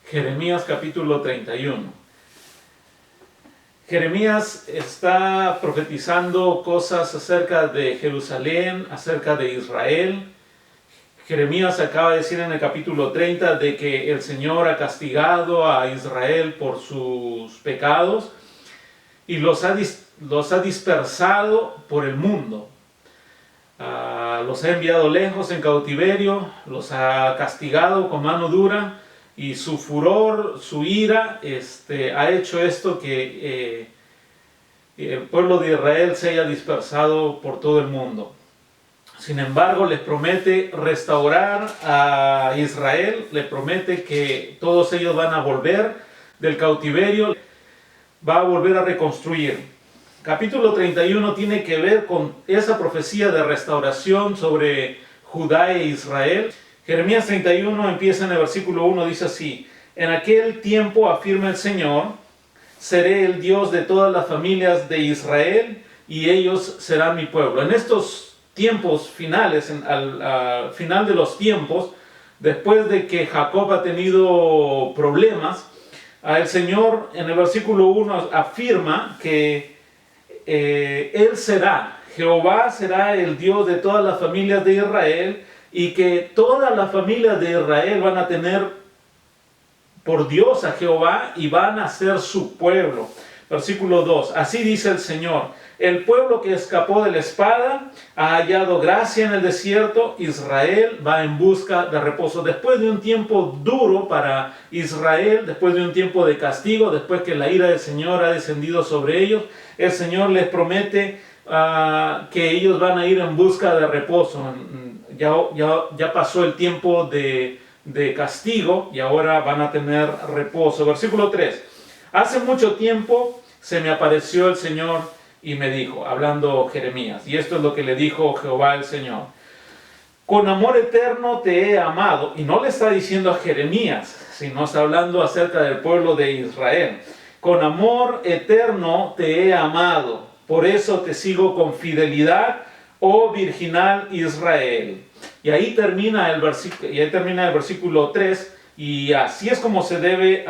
Jeremías capítulo 31. Jeremías está profetizando cosas acerca de Jerusalén, acerca de Israel. Jeremías acaba de decir en el capítulo 30 de que el Señor ha castigado a Israel por sus pecados y los ha dispersado por el mundo. Los ha enviado lejos en cautiverio, los ha castigado con mano dura y su furor, su ira, ha hecho esto que el pueblo de Israel se haya dispersado por todo el mundo. Sin embargo, les promete restaurar a Israel, le promete que todos ellos van a volver del cautiverio, va a volver a reconstruir. Capítulo 31 tiene que ver con esa profecía de restauración sobre Judá e Israel. Jeremías 31 empieza en el versículo 1, dice así: en aquel tiempo, afirma el Señor, seré el Dios de todas las familias de Israel y ellos serán mi pueblo. En estos tiempos finales, al final de los tiempos, después de que Jacob ha tenido problemas, el Señor en el versículo 1 afirma que Él será, Jehová será el Dios de todas las familias de Israel y que todas las familias de Israel van a tener por Dios a Jehová y van a ser su pueblo. Versículo 2, así dice el Señor: el pueblo que escapó de la espada ha hallado gracia en el desierto, Israel va en busca de reposo. Después de un tiempo duro para Israel, después de un tiempo de castigo, después que la ira del Señor ha descendido sobre ellos, el Señor les promete que ellos van a ir en busca de reposo. Ya pasó el tiempo de castigo y ahora van a tener reposo. Versículo 3, hace mucho tiempo se me apareció el Señor y me dijo, hablando Jeremías, y esto es lo que le dijo Jehová el Señor: con amor eterno te he amado. Y no le está diciendo a Jeremías, sino está hablando acerca del pueblo de Israel. Con amor eterno te he amado, por eso te sigo con fidelidad, oh virginal Israel. Y ahí termina el versículo 3, y así es como se debe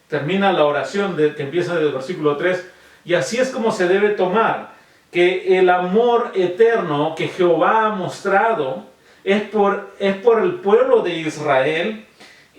termina la oración que empieza del versículo 3, y así es como se debe tomar, que el amor eterno que Jehová ha mostrado es por el pueblo de Israel,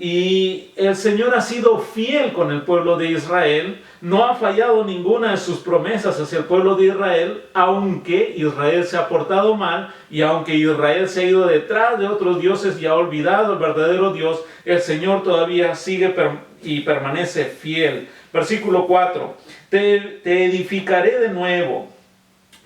y el Señor ha sido fiel con el pueblo de Israel, no ha fallado ninguna de sus promesas hacia el pueblo de Israel, aunque Israel se ha portado mal y aunque Israel se ha ido detrás de otros dioses y ha olvidado el verdadero Dios, el Señor todavía sigue y permanece fiel. Versículo 4, te edificaré de nuevo,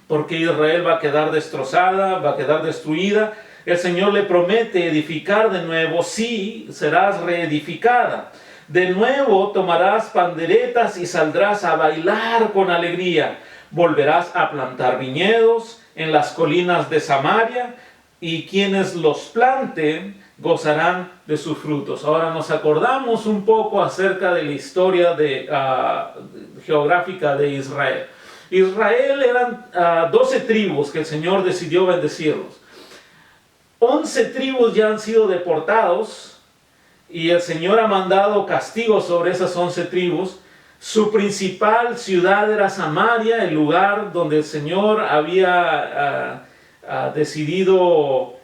porque Israel va a quedar destrozada, va a quedar destruida. El Señor le promete edificar de nuevo, sí, serás reedificada. De nuevo tomarás panderetas y saldrás a bailar con alegría. Volverás a plantar viñedos en las colinas de Samaria, y quienes los planten gozarán de sus frutos. Ahora nos acordamos un poco acerca de la historia geográfica de Israel. Israel eran 12 tribus que el Señor decidió bendecirlos. 11 tribus ya han sido deportados y el Señor ha mandado castigos sobre esas 11 tribus. Su principal ciudad era Samaria, el lugar donde el Señor había decidido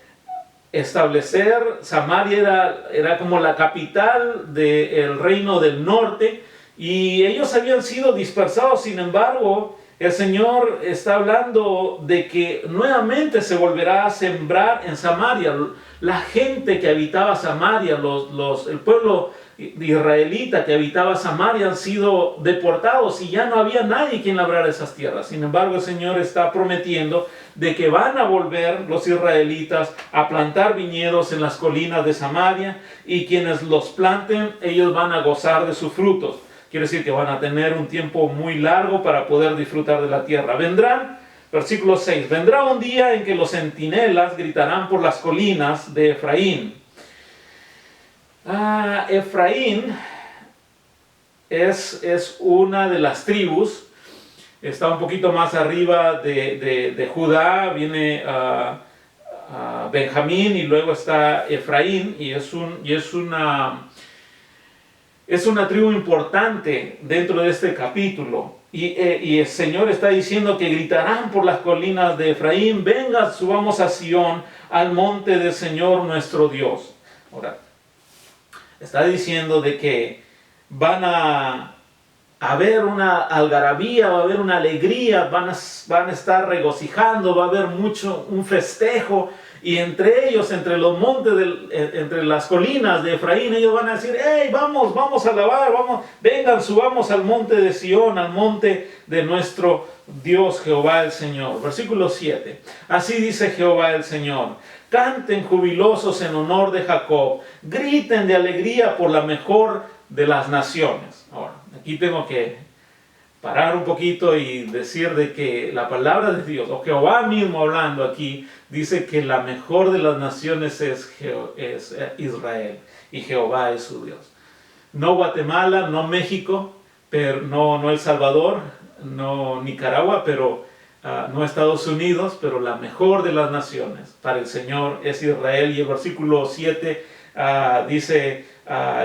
establecer. Samaria era como la capital del reino del norte, y ellos habían sido dispersados. Sin embargo, el Señor está hablando de que nuevamente se volverá a sembrar en Samaria. La gente que habitaba Samaria, el pueblo israelita que habitaba Samaria, han sido deportados y ya no había nadie quien labrara esas tierras. Sin embargo, el Señor está prometiendo de que van a volver los israelitas a plantar viñedos en las colinas de Samaria, y quienes los planten, ellos van a gozar de sus frutos. Quiere decir que van a tener un tiempo muy largo para poder disfrutar de la tierra. Versículo 6, vendrá un día en que los centinelas gritarán por las colinas de Efraín. Efraín es una de las tribus, está un poquito más arriba de Judá, viene Benjamín y luego está Efraín, y es una tribu importante dentro de este capítulo. Y el Señor está diciendo que gritarán por las colinas de Efraín: venga, subamos a Sión, al monte del Señor nuestro Dios. Ahora, está diciendo de que van a haber una algarabía, va a haber una alegría, van a estar regocijando, va a haber un festejo, y entre ellos, entre los montes, entre las colinas de Efraín, ellos van a decir: hey, vamos a alabar, vengan, subamos al monte de Sión, al monte de nuestro Dios Jehová el Señor. Versículo 7, así dice Jehová el Señor: canten jubilosos en honor de Jacob, griten de alegría por la mejor de las naciones. Ahora, aquí tengo que parar un poquito y decir de que la palabra de Dios, o Jehová mismo hablando aquí, dice que la mejor de las naciones es Israel, y Jehová es su Dios. No Guatemala, no México, pero no El Salvador, no Nicaragua, pero no Estados Unidos, pero la mejor de las naciones para el Señor es Israel. Y el versículo 7 dice: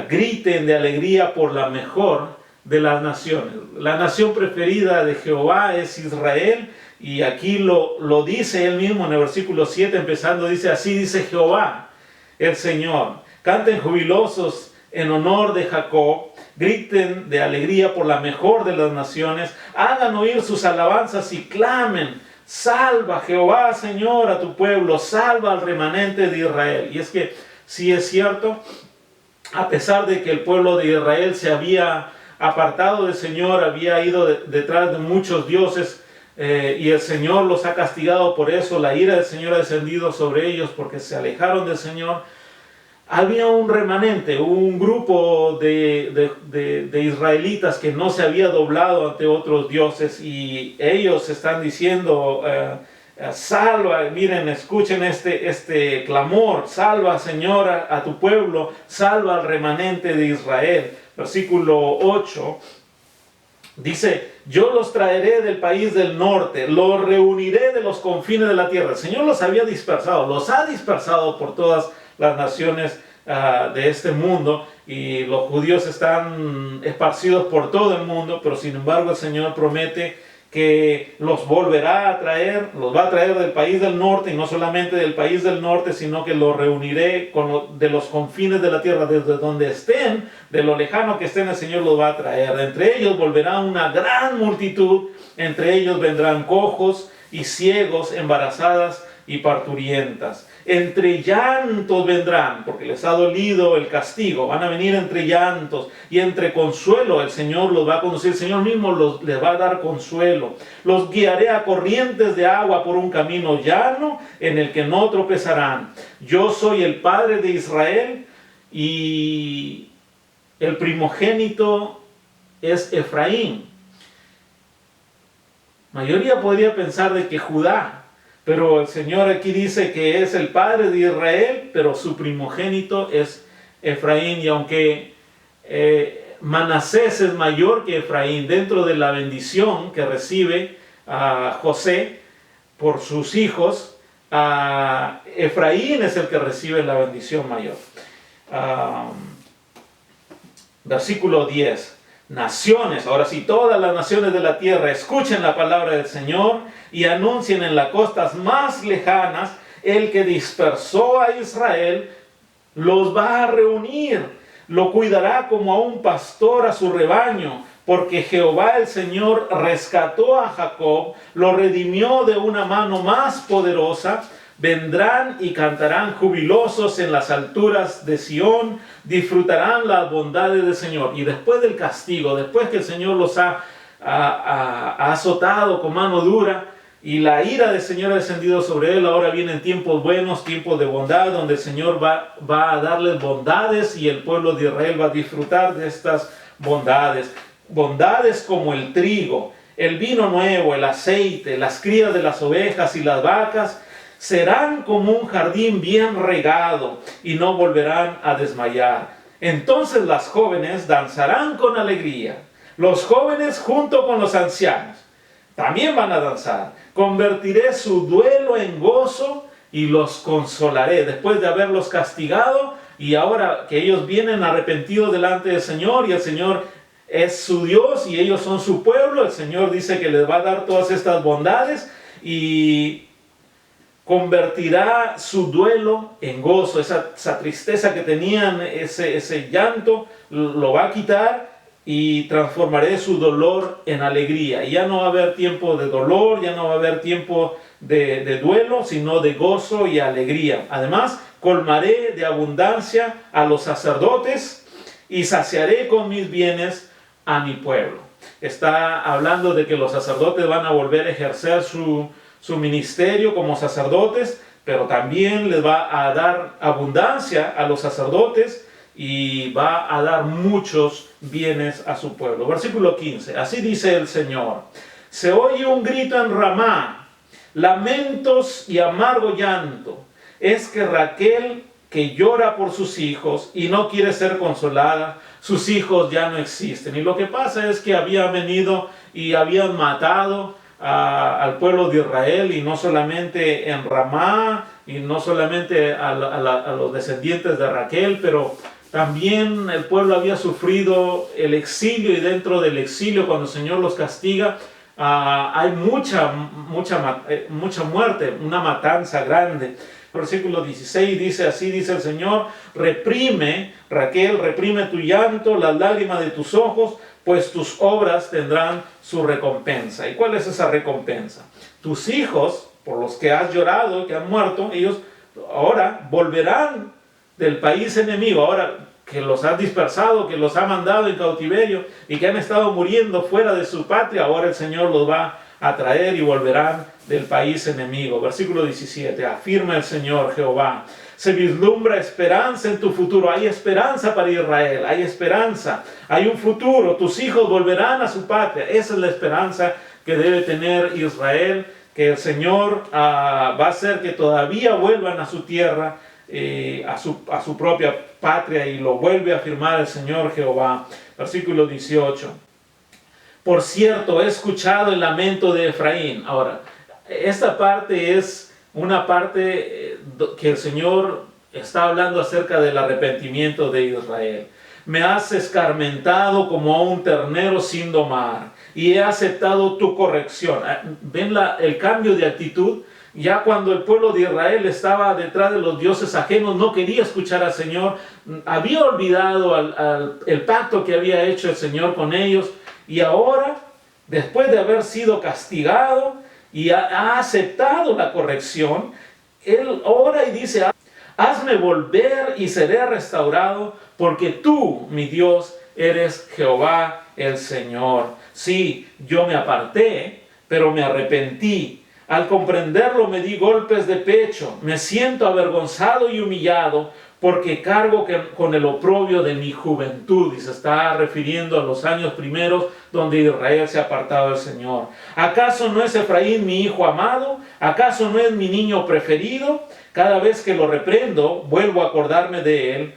griten de alegría por la mejor de las naciones. La nación preferida de Jehová es Israel, y aquí lo dice él mismo en el versículo 7 empezando, dice: así dice Jehová el Señor: canten jubilosos en honor de Jacob, griten de alegría por la mejor de las naciones, hagan oír sus alabanzas y clamen: salva Jehová, Señor, a tu pueblo, salva al remanente de Israel. Y es que sí es cierto, a pesar de que el pueblo de Israel se había apartado del Señor, había ido detrás de muchos dioses, y el Señor los ha castigado por eso, la ira del Señor ha descendido sobre ellos porque se alejaron del Señor. Había un remanente, un grupo de israelitas que no se había doblado ante otros dioses, y ellos están diciendo: salva, miren, escuchen este clamor: salva, Señor, a tu pueblo, salva al remanente de Israel. Versículo 8 dice: yo los traeré del país del norte, los reuniré de los confines de la tierra. El Señor los había dispersado, los ha dispersado por todas las naciones de este mundo, y los judíos están esparcidos por todo el mundo, pero sin embargo el Señor promete que los volverá a traer, los va a traer del país del norte, y no solamente del país del norte, sino que los reuniré de los confines de la tierra, desde donde estén, de lo lejano que estén, el Señor los va a traer. Entre ellos volverá una gran multitud, entre ellos vendrán cojos y ciegos, embarazadas y parturientas. Entre llantos vendrán, porque les ha dolido el castigo. Van a venir entre llantos y entre consuelo. El Señor los va a conducir, el Señor mismo les va a dar consuelo. Los guiaré a corrientes de agua por un camino llano en el que no tropezarán. Yo soy el Padre de Israel, y el primogénito es Efraín. Mayoría podría pensar de que Judá, pero el Señor aquí dice que es el Padre de Israel, pero su primogénito es Efraín. Y aunque Manasés es mayor que Efraín dentro de la bendición que recibe José por sus hijos, Efraín es el que recibe la bendición mayor. Versículo 10. Naciones, ahora sí, todas las naciones de la tierra, escuchen la palabra del Señor y anuncien en las costas más lejanas: el que dispersó a Israel los va a reunir, lo cuidará como a un pastor a su rebaño, porque Jehová el Señor rescató a Jacob, lo redimió de una mano más poderosa. Vendrán y cantarán jubilosos en las alturas de Sión, disfrutarán las bondades del Señor. Y después del castigo, después que el Señor los ha azotado con mano dura, y la ira del Señor ha descendido sobre él, ahora vienen tiempos buenos, tiempos de bondad, donde el Señor va a darles bondades, y el pueblo de Israel va a disfrutar de estas bondades. Bondades como el trigo, el vino nuevo, el aceite, las crías de las ovejas y las vacas, serán como un jardín bien regado, y no volverán a desmayar. Entonces las jóvenes danzarán con alegría, los jóvenes junto con los ancianos también van a danzar. Convertiré su duelo en gozo y los consolaré. Después de haberlos castigado, y ahora que ellos vienen arrepentidos delante del Señor, y el Señor es su Dios y ellos son su pueblo, el Señor dice que les va a dar todas estas bondades y convertirá su duelo en gozo. Esa tristeza que tenían, ese llanto, lo va a quitar y transformaré su dolor en alegría. Y ya no va a haber tiempo de dolor, ya no va a haber tiempo de duelo, sino de gozo y alegría. Además, colmaré de abundancia a los sacerdotes y saciaré con mis bienes a mi pueblo. Está hablando de que los sacerdotes van a volver a ejercer su ministerio como sacerdotes, pero también les va a dar abundancia a los sacerdotes y va a dar muchos bienes a su pueblo. Versículo 15, así dice el Señor: se oye un grito en Ramá, lamentos y amargo llanto. Es que Raquel, que llora por sus hijos y no quiere ser consolada, sus hijos ya no existen. Y lo que pasa es que habían venido y habían matado al pueblo de Israel, y no solamente en Ramá, y no solamente a los descendientes de Raquel, pero también el pueblo había sufrido el exilio, y dentro del exilio, cuando el Señor los castiga, hay mucha muerte, una matanza grande. Versículo 16 dice, así dice el Señor: reprime, Raquel, reprime tu llanto, las lágrimas de tus ojos, pues tus obras tendrán su recompensa. ¿Y cuál es esa recompensa? Tus hijos, por los que has llorado, que han muerto, ellos ahora volverán del país enemigo, ahora que los has dispersado, que los ha mandado en cautiverio y que han estado muriendo fuera de su patria. Ahora el Señor los va a traer y volverán del país enemigo. Versículo 17, afirma el Señor Jehová: se vislumbra esperanza en tu futuro. Hay esperanza para Israel, hay esperanza, hay un futuro. Tus hijos volverán a su patria. Esa es la esperanza que debe tener Israel, que el Señor va a hacer que todavía vuelvan a su tierra, a su propia patria, y lo vuelve a afirmar el Señor Jehová. Versículo 18, por cierto, he escuchado el lamento de Efraín. Ahora, esta parte es una parte que el Señor está hablando acerca del arrepentimiento de Israel. Me has escarmentado como a un ternero sin domar, y he aceptado tu corrección. ¿Ven el cambio de actitud? Ya cuando el pueblo de Israel estaba detrás de los dioses ajenos, no quería escuchar al Señor, había olvidado el pacto que había hecho el Señor con ellos, y ahora, después de haber sido castigado y ha aceptado la corrección, él ora y dice: hazme volver y seré restaurado, porque tú, mi Dios, eres Jehová el Señor. Sí, yo me aparté, pero me arrepentí. Al comprenderlo me di golpes de pecho, me siento avergonzado y humillado, porque cargo con el oprobio de mi juventud. Y se está refiriendo a los años primeros donde Israel se ha apartado del Señor. ¿Acaso no es Efraín mi hijo amado? ¿Acaso no es mi niño preferido? Cada vez que lo reprendo, vuelvo a acordarme de él.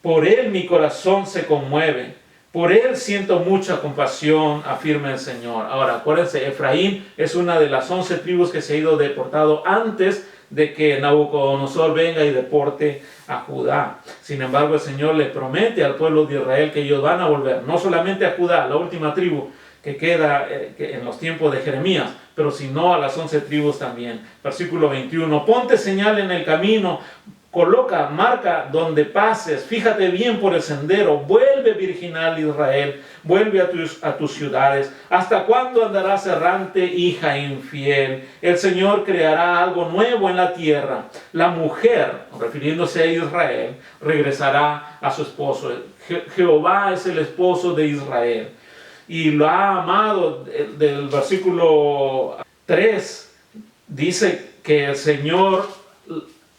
Por él mi corazón se conmueve. Por él siento mucha compasión, afirma el Señor. Ahora, acuérdense, Efraín es una de las 11 tribus que se ha ido deportado antes de que Nabucodonosor venga y deporte a Judá. Sin embargo, el Señor le promete al pueblo de Israel que ellos van a volver, no solamente a Judá, la última tribu que queda en los tiempos de Jeremías, pero sino a las 11 tribus también. Versículo 21, ponte señal en el camino, coloca marca donde pases, fíjate bien por el sendero, vuelve virginal Israel, vuelve a tus ciudades. ¿Hasta cuándo andarás errante, hija infiel? El Señor creará algo nuevo en la tierra. La mujer, refiriéndose a Israel, regresará a su esposo. Jehová es el esposo de Israel y lo ha amado. Del versículo 3 dice que el Señor,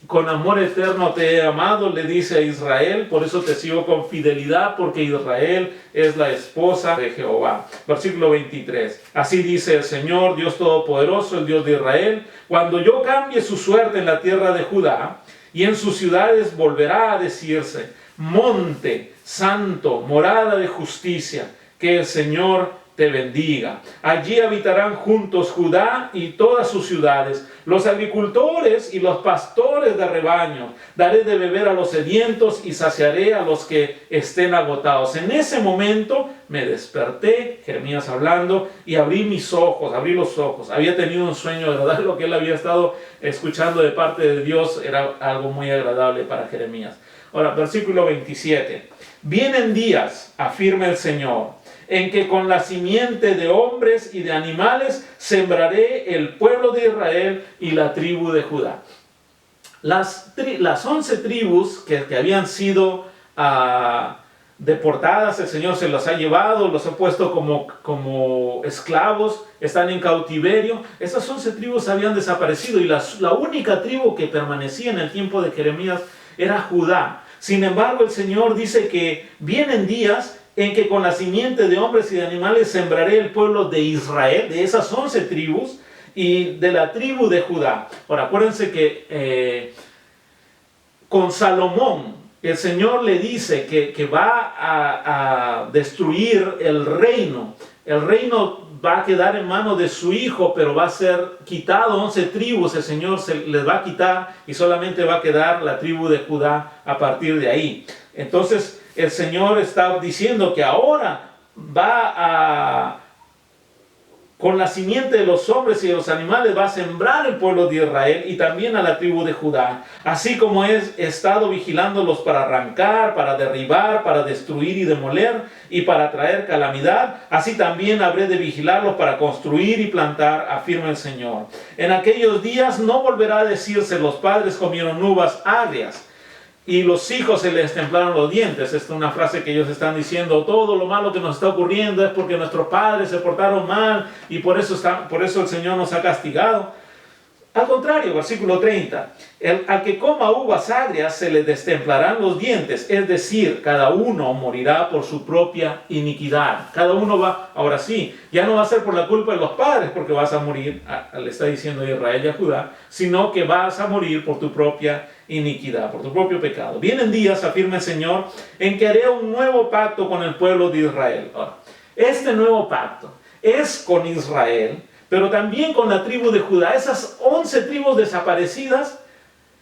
con amor eterno te he amado, le dice a Israel, por eso te sigo con fidelidad, porque Israel es la esposa de Jehová. Versículo 23, así dice el Señor, Dios Todopoderoso, el Dios de Israel: cuando yo cambie su suerte en la tierra de Judá, y en sus ciudades volverá a decirse: monte santo, morada de justicia, que el Señor te bendiga. Allí habitarán juntos Judá y todas sus ciudades, Los agricultores y los pastores de rebaño, daré de beber a los sedientos y saciaré a los que estén agotados. En ese momento me desperté, Jeremías hablando, y abrí los ojos. Había tenido un sueño agradable, lo que él había estado escuchando de parte de Dios era algo muy agradable para Jeremías. Ahora, versículo 27. Vienen días, afirma el Señor, en que con la simiente de hombres y de animales sembraré el pueblo de Israel y la tribu de Judá. Las 11 tribus que habían sido deportadas, el Señor se las ha llevado, los ha puesto como esclavos, están en cautiverio. Esas 11 tribus habían desaparecido y la única tribu que permanecía en el tiempo de Jeremías era Judá. Sin embargo, el Señor dice que vienen días en que con la simiente de hombres y de animales sembraré el pueblo de Israel, de esas 11 tribus, y de la tribu de Judá. Ahora, acuérdense que con Salomón, el Señor le dice que va a destruir el reino. El reino va a quedar en manos de su hijo, pero va a ser quitado 11 tribus, el Señor les va a quitar y solamente va a quedar la tribu de Judá a partir de ahí. Entonces, el Señor está diciendo que ahora con la simiente de los hombres y de los animales va a sembrar el pueblo de Israel y también a la tribu de Judá. Así como he estado vigilándolos para arrancar, para derribar, para destruir y demoler y para traer calamidad, así también habré de vigilarlos para construir y plantar, afirma el Señor. En aquellos días no volverá a decirse: los padres comieron uvas agrias y los hijos se les templaron los dientes. Esta es una frase que ellos están diciendo: todo lo malo que nos está ocurriendo es porque nuestros padres se portaron mal y por eso el Señor nos ha castigado. Al contrario, versículo 30, al que coma uvas agrias se le destemplarán los dientes, es decir, cada uno morirá por su propia iniquidad. Cada uno va, ahora sí, ya no va a ser por la culpa de los padres, porque vas a morir, le está diciendo a Israel y a Judá, sino que vas a morir por tu propia iniquidad, por tu propio pecado. Vienen días, afirma el Señor, en que haré un nuevo pacto con el pueblo de Israel. Ahora, este nuevo pacto es con Israel, pero también con la tribu de Judá. Esas 11 tribus desaparecidas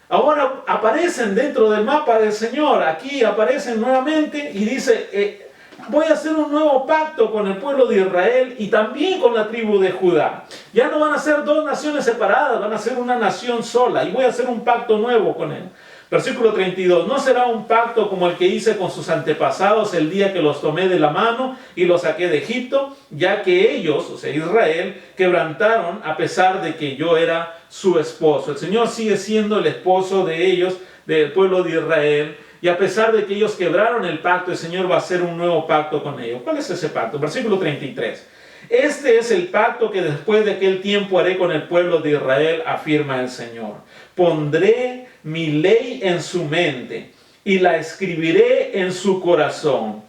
ahora aparecen dentro del mapa del Señor. Aquí aparecen nuevamente y dice: voy a hacer un nuevo pacto con el pueblo de Israel y también con la tribu de Judá. Ya no van a ser dos naciones separadas, van a ser una nación sola y voy a hacer un pacto nuevo con él. Versículo 32, no será un pacto como el que hice con sus antepasados el día que los tomé de la mano y los saqué de Egipto, ya que ellos, o sea Israel, quebrantaron a pesar de que yo era su esposo. El Señor sigue siendo el esposo de ellos, del pueblo de Israel, y a pesar de que ellos quebraron el pacto, el Señor va a hacer un nuevo pacto con ellos. ¿Cuál es ese pacto? Versículo 33. Este es el pacto que después de aquel tiempo haré con el pueblo de Israel, afirma el Señor. Pondré mi ley en su mente y la escribiré en su corazón.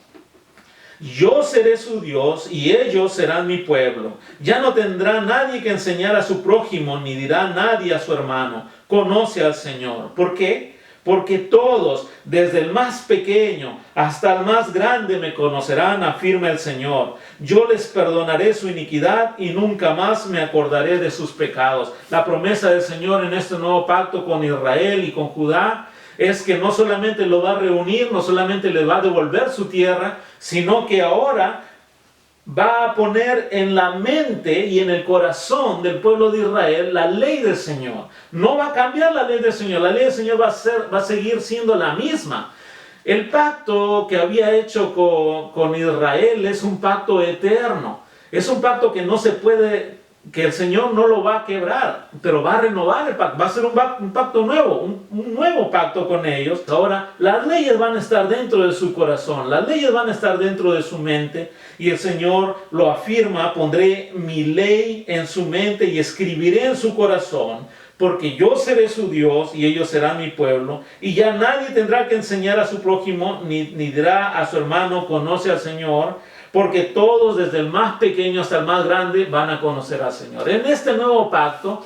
Yo seré su Dios y ellos serán mi pueblo. Ya no tendrá nadie que enseñar a su prójimo, ni dirá nadie a su hermano: conoce al Señor. ¿Por qué? Porque todos, desde el más pequeño hasta el más grande, me conocerán, afirma el Señor. Yo les perdonaré su iniquidad y nunca más me acordaré de sus pecados. La promesa del Señor en este nuevo pacto con Israel y con Judá es que no solamente lo va a reunir, no solamente le va a devolver su tierra, sino que ahora va a poner en la mente y en el corazón del pueblo de Israel la ley del Señor. No va a cambiar la ley del Señor. La ley del Señor va a seguir siendo la misma. El pacto que había hecho con Israel es un pacto eterno. Es un pacto que no se puede, que el Señor no lo va a quebrar, pero va a renovar el pacto. Va a ser un pacto nuevo, un nuevo pacto con ellos. Ahora, las leyes van a estar dentro de su corazón, las leyes van a estar dentro de su mente, y el Señor lo afirma: pondré mi ley en su mente y escribiré en su corazón, porque yo seré su Dios y ellos serán mi pueblo, y ya nadie tendrá que enseñar a su prójimo, ni dirá a su hermano: conoce al Señor, porque todos, desde el más pequeño hasta el más grande, van a conocer al Señor. En este nuevo pacto,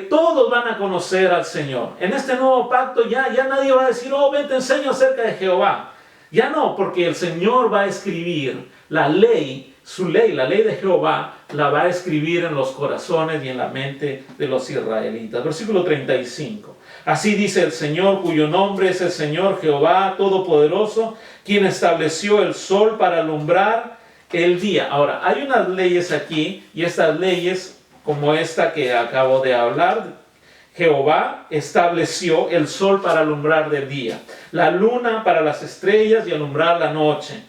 todos van a conocer al Señor. En este nuevo pacto ya nadie va a decir: oh, ven, te enseño acerca de Jehová. Ya no, porque el Señor va a escribir la ley su ley, la ley de Jehová, la va a escribir en los corazones y en la mente de los israelitas. Versículo 35. Así dice el Señor, cuyo nombre es el Señor Jehová Todopoderoso, quien estableció el sol para alumbrar el día. Ahora, hay unas leyes aquí, y estas leyes, como esta que acabo de hablar, Jehová estableció el sol para alumbrar del día, la luna para las estrellas y alumbrar la noche.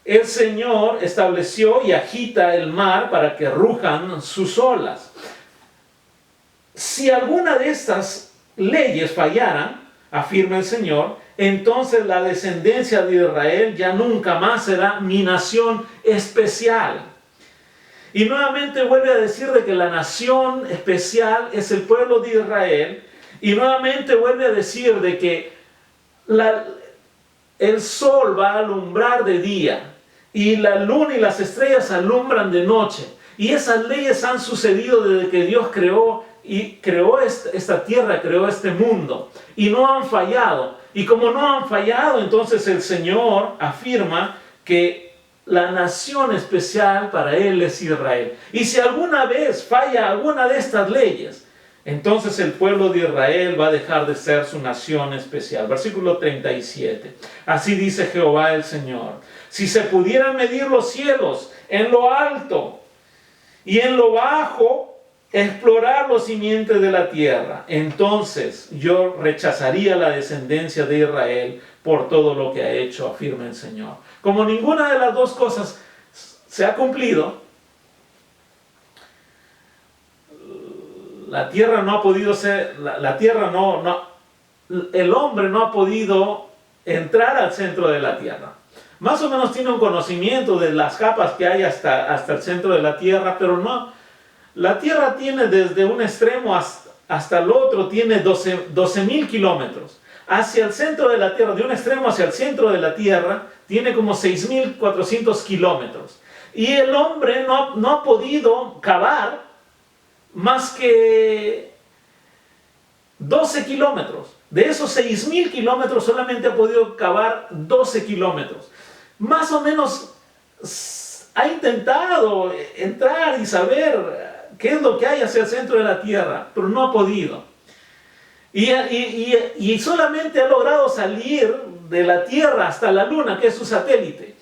El Señor estableció y agita el mar para que rujan sus olas. Si alguna de estas leyes fallaran, afirma el Señor, entonces la descendencia de Israel ya nunca más será mi nación especial. Y nuevamente vuelve a decir de que la nación especial es el pueblo de Israel. Y nuevamente vuelve a decir de que el sol va a alumbrar de día. Y la luna y las estrellas alumbran de noche. Y esas leyes han sucedido desde que Dios creó esta tierra, creó este mundo. Y no han fallado. Y como no han fallado, entonces el Señor afirma que la nación especial para Él es Israel. Y si alguna vez falla alguna de estas leyes, entonces el pueblo de Israel va a dejar de ser su nación especial. Versículo 37. Así dice Jehová el Señor. Si se pudieran medir los cielos en lo alto y en lo bajo, explorar los simientes de la tierra, entonces yo rechazaría la descendencia de Israel por todo lo que ha hecho, afirma el Señor. Como ninguna de las dos cosas se ha cumplido, la tierra no ha podido ser, el hombre no ha podido entrar al centro de la tierra. Más o menos tiene un conocimiento de las capas que hay hasta el centro de la tierra, pero no. La tierra tiene desde un extremo hasta el otro, tiene 12,000 kilómetros. Hacia el centro de la tierra, de un extremo hacia el centro de la tierra, tiene como 6,400 kilómetros. Y el hombre no ha podido cavar más que 12 kilómetros. De esos 6,000 kilómetros solamente ha podido cavar 12 kilómetros. Más o menos ha intentado entrar y saber qué es lo que hay hacia el centro de la tierra, pero no ha podido. Y solamente ha logrado salir de la Tierra hasta la Luna, que es su satélite.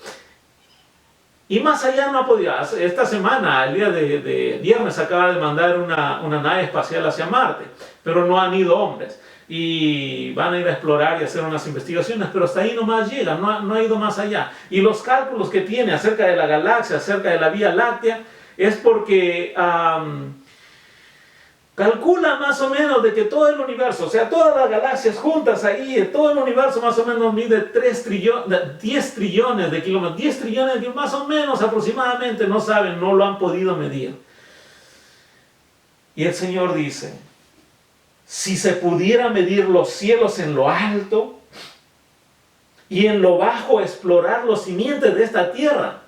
Y más allá no ha podido. Esta semana, el día de viernes, acaba de mandar una nave espacial hacia Marte, pero no han ido hombres. Y van a ir a explorar y hacer unas investigaciones, pero hasta ahí nomás llega, no ha ido más allá. Y los cálculos que tiene acerca de la galaxia, acerca de la Vía Láctea, es porque calcula más o menos de que todo el universo, o sea, todas las galaxias juntas ahí, todo el universo más o menos mide 10 trillones de kilómetros, 10 trillones de más o menos aproximadamente, no saben, no lo han podido medir. Y el Señor dice, si se pudiera medir los cielos en lo alto y en lo bajo explorar los simientes de esta tierra,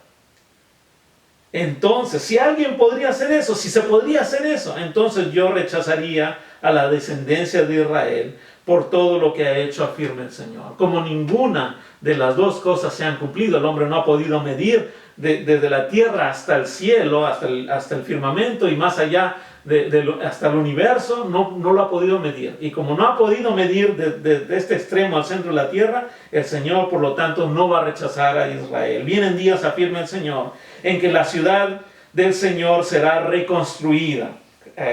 entonces, si alguien podría hacer eso, si se podría hacer eso, entonces yo rechazaría a la descendencia de Israel por todo lo que ha hecho, afirma el Señor. Como ninguna de las dos cosas se han cumplido, el hombre no ha podido medir desde la tierra hasta el cielo, hasta el firmamento y más allá, hasta el universo, no lo ha podido medir. Y como no ha podido medir de este extremo al centro de la tierra, el Señor, por lo tanto, no va a rechazar a Israel. Vienen días, afirma el Señor, en que la ciudad del Señor será reconstruida,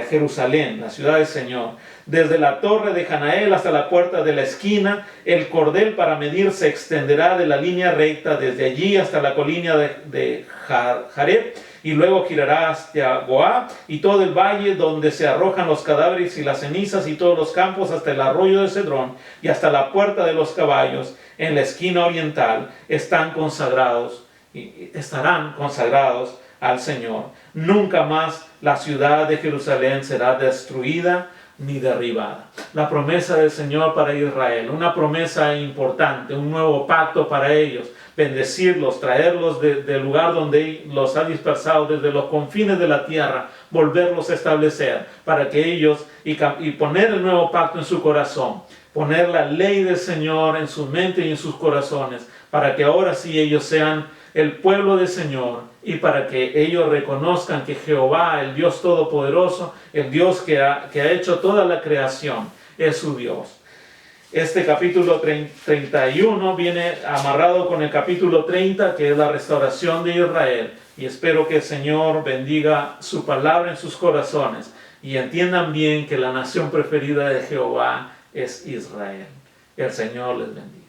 Jerusalén, la ciudad del Señor. Desde la torre de Hanael hasta la puerta de la esquina, el cordel para medir se extenderá de la línea recta desde allí hasta la colina de Jareb, y luego girará hasta Goá y todo el valle donde se arrojan los cadáveres y las cenizas y todos los campos hasta el arroyo de Cedrón y hasta la puerta de los caballos en la esquina oriental estarán consagrados al Señor. Nunca más la ciudad de Jerusalén será destruida ni derribada. La promesa del Señor para Israel, una promesa importante, un nuevo pacto para ellos, bendecirlos, traerlos del lugar donde los ha dispersado, desde los confines de la tierra, volverlos a establecer para que ellos, y poner el nuevo pacto en su corazón, poner la ley del Señor en su mente y en sus corazones, para que ahora sí ellos sean el pueblo del Señor y para que ellos reconozcan que Jehová, el Dios Todopoderoso, el Dios que ha hecho toda la creación, es su Dios. Este capítulo 31 viene amarrado con el capítulo 30, que es la restauración de Israel. Y espero que el Señor bendiga su palabra en sus corazones y entiendan bien que la nación preferida de Jehová es Israel. El Señor les bendiga.